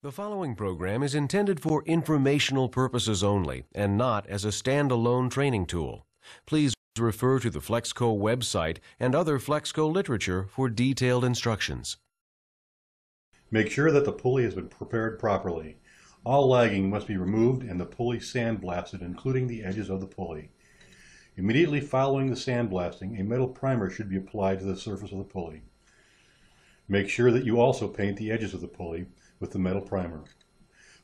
The following program is intended for informational purposes only and not as a standalone training tool. Please refer to the Flexco website and other Flexco literature for detailed instructions. Make sure that the pulley has been prepared properly. All lagging must be removed and the pulley sandblasted, including the edges of the pulley. Immediately following the sandblasting, a metal primer should be applied to the surface of the pulley. Make sure that you also paint the edges of the pulley with the metal primer.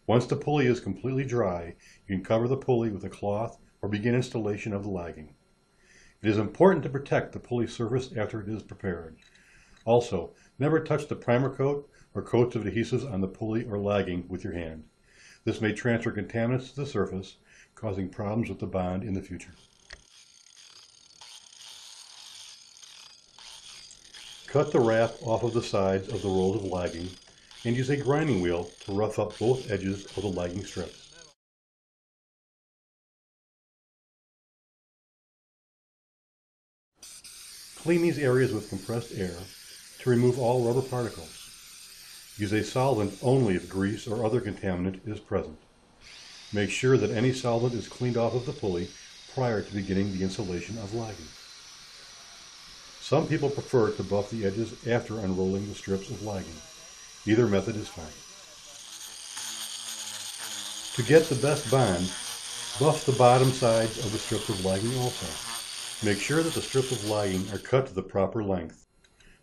Once the pulley is completely dry, you can cover the pulley with a cloth or begin installation of the lagging. It is important to protect the pulley surface after it is prepared. Also, never touch the primer coat or coats of adhesives on the pulley or lagging with your hand. This may transfer contaminants to the surface, causing problems with the bond in the future. Cut the wrap off of the sides of the rolls of lagging and use a grinding wheel to rough up both edges of the lagging strips. Clean these areas with compressed air to remove all rubber particles. Use a solvent only if grease or other contaminant is present. Make sure that any solvent is cleaned off of the pulley prior to beginning the installation of lagging. Some people prefer to buff the edges after unrolling the strips of lagging. Either method is fine. To get the best bond, buff the bottom sides of the strips of lagging also. Make sure that the strips of lagging are cut to the proper length.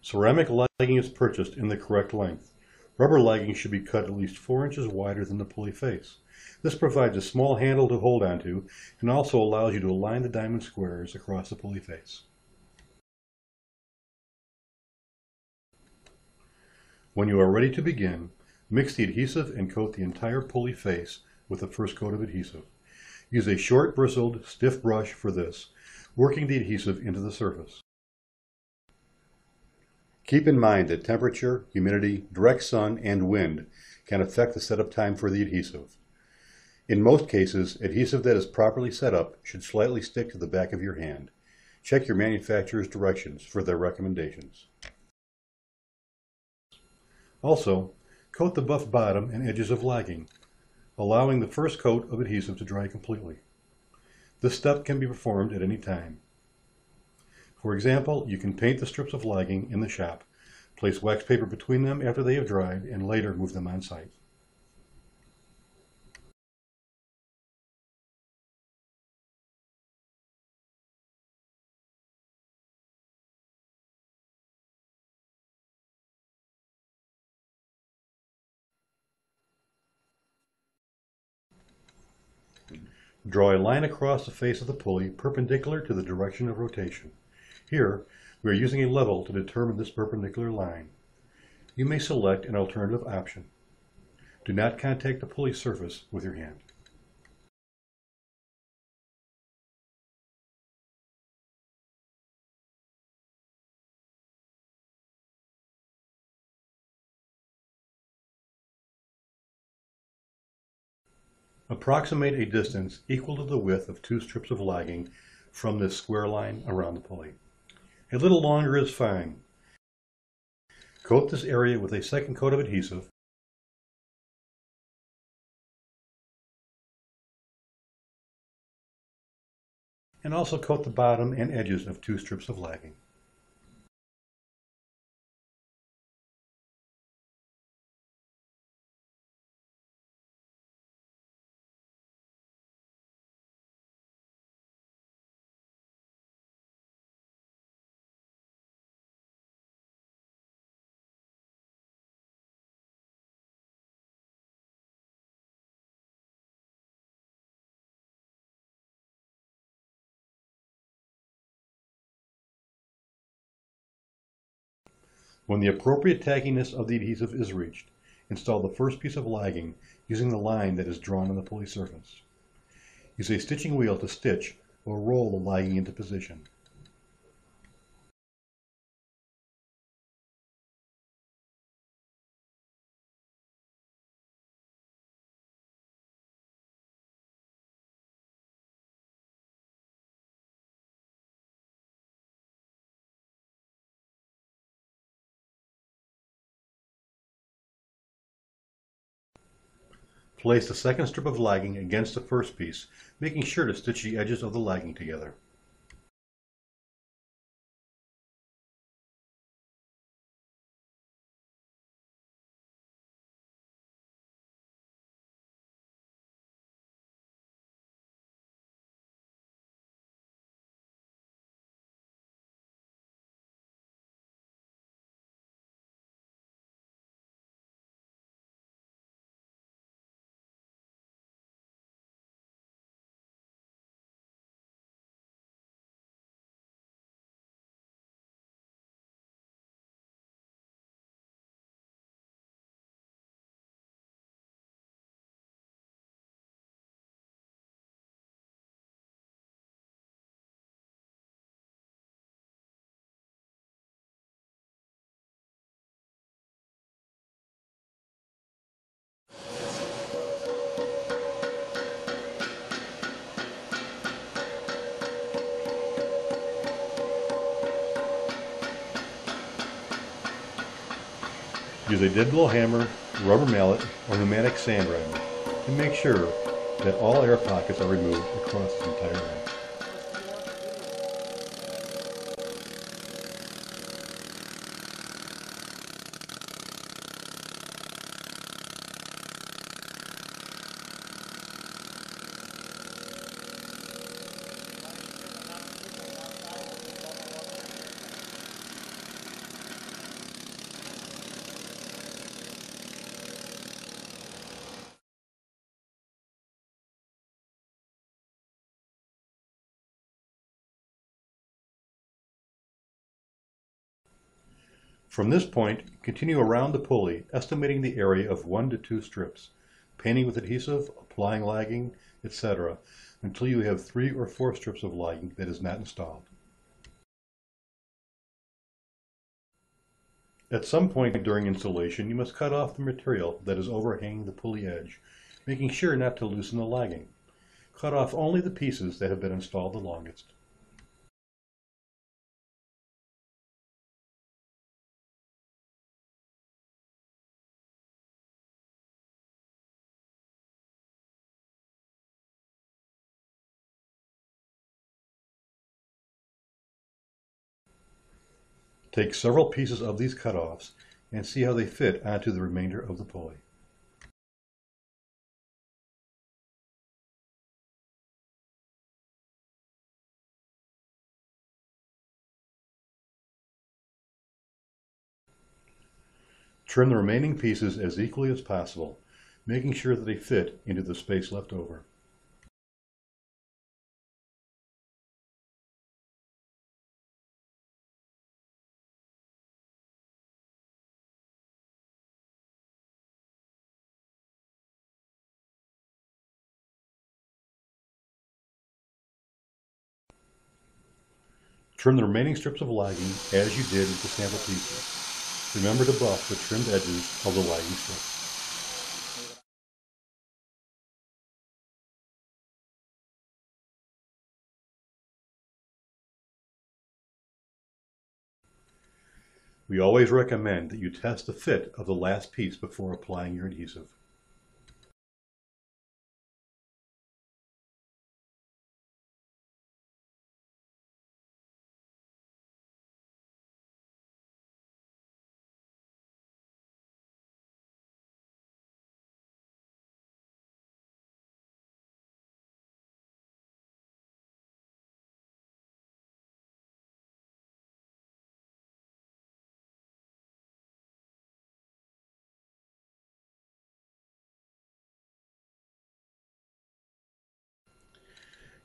Ceramic lagging is purchased in the correct length. Rubber lagging should be cut at least 4 inches wider than the pulley face. This provides a small handle to hold onto and also allows you to align the diamond squares across the pulley face. When you are ready to begin, mix the adhesive and coat the entire pulley face with the first coat of adhesive. Use a short bristled, stiff brush for this, working the adhesive into the surface. Keep in mind that temperature, humidity, direct sun, and wind can affect the setup time for the adhesive. In most cases, adhesive that is properly set up should slightly stick to the back of your hand. Check your manufacturer's directions for their recommendations. Also, coat the buff bottom and edges of lagging, allowing the first coat of adhesive to dry completely. This step can be performed at any time. For example, you can paint the strips of lagging in the shop, place wax paper between them after they have dried, and later move them on site. Draw a line across the face of the pulley perpendicular to the direction of rotation. Here, we are using a level to determine this perpendicular line. You may select an alternative option. Do not contact the pulley surface with your hand. Approximate a distance equal to the width of 2 strips of lagging from this square line around the pulley. A little longer is fine. Coat this area with a second coat of adhesive and also coat the bottom and edges of 2 strips of lagging. When the appropriate tackiness of the adhesive is reached, install the first piece of lagging using the line that is drawn on the pulley surface. Use a stitching wheel to stitch or roll the lagging into position. Place the second strip of lagging against the first piece, making sure to stitch the edges of the lagging together. Use a dead blow hammer, rubber mallet, or pneumatic sand rammer to make sure that all air pockets are removed across the entire edge. From this point, continue around the pulley, estimating the area of 1 to 2 strips, painting with adhesive, applying lagging, etc., until you have 3 or 4 strips of lagging that is not installed. At some point during installation, you must cut off the material that is overhanging the pulley edge, making sure not to loosen the lagging. Cut off only the pieces that have been installed the longest. Take several pieces of these cutoffs and see how they fit onto the remainder of the pulley. Trim the remaining pieces as equally as possible, making sure that they fit into the space left over. Trim the remaining strips of lagging as you did with the sample pieces. Remember to buff the trimmed edges of the lagging strips. We always recommend that you test the fit of the last piece before applying your adhesive.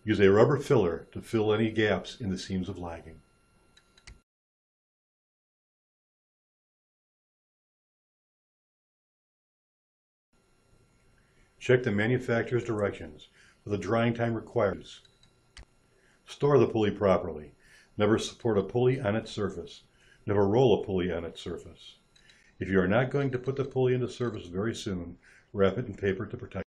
Use a rubber filler to fill any gaps in the seams of lagging. Check the manufacturer's directions for the drying time required. Store the pulley properly. Never support a pulley on its surface. Never roll a pulley on its surface. If you are not going to put the pulley into service very soon, wrap it in paper to protect it.